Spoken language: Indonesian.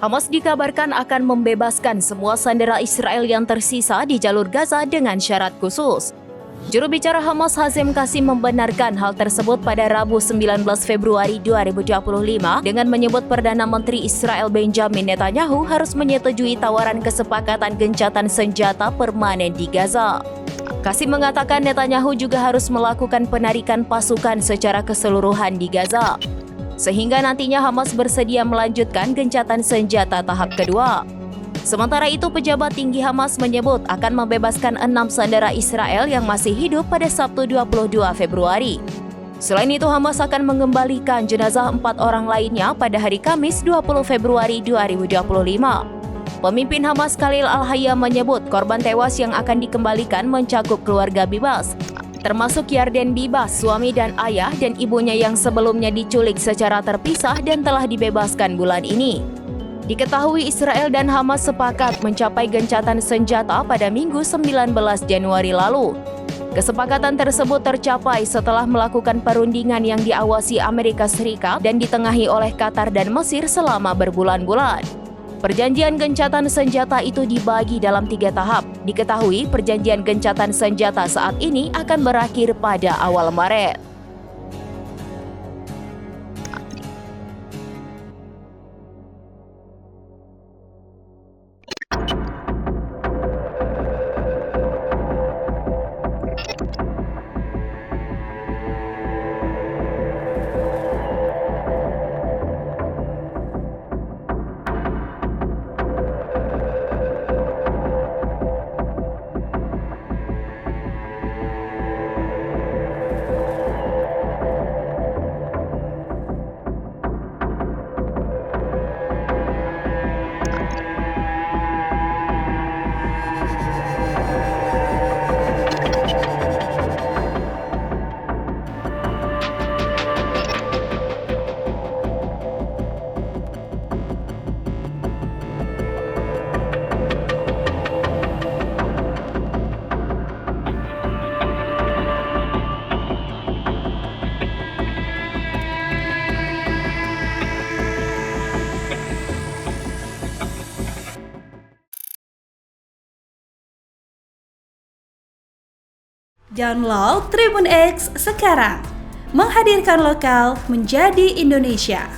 Hamas dikabarkan akan membebaskan semua sandera Israel yang tersisa di jalur Gaza dengan syarat khusus. Juru bicara Hamas Hazem Qasim membenarkan hal tersebut pada Rabu 19 Februari 2025 dengan menyebut Perdana Menteri Israel Benjamin Netanyahu harus menyetujui tawaran kesepakatan gencatan senjata permanen di Gaza. Qasim mengatakan Netanyahu juga harus melakukan penarikan pasukan secara keseluruhan di Gaza, sehingga nantinya Hamas bersedia melanjutkan gencatan senjata tahap kedua. Sementara itu, pejabat tinggi Hamas menyebut akan membebaskan 6 sandera Israel yang masih hidup pada Sabtu 22 Februari. Selain itu, Hamas akan mengembalikan jenazah 4 orang lainnya pada hari Kamis 20 Februari 2025. Pemimpin Hamas Khalil Al-Hayya menyebut korban tewas yang akan dikembalikan mencakup keluarga Bibas, termasuk Yarden Bibas, suami dan ayah, dan ibunya yang sebelumnya diculik secara terpisah dan telah dibebaskan bulan ini. Diketahui Israel dan Hamas sepakat mencapai gencatan senjata pada Minggu 19 Januari lalu. Kesepakatan tersebut tercapai setelah melakukan perundingan yang diawasi Amerika Serikat dan ditengahi oleh Qatar dan Mesir selama berbulan-bulan. Perjanjian gencatan senjata itu dibagi dalam 3 tahap. Diketahui perjanjian gencatan senjata saat ini akan berakhir pada awal Maret. Download Tribun X sekarang, menghadirkan lokal menjadi Indonesia.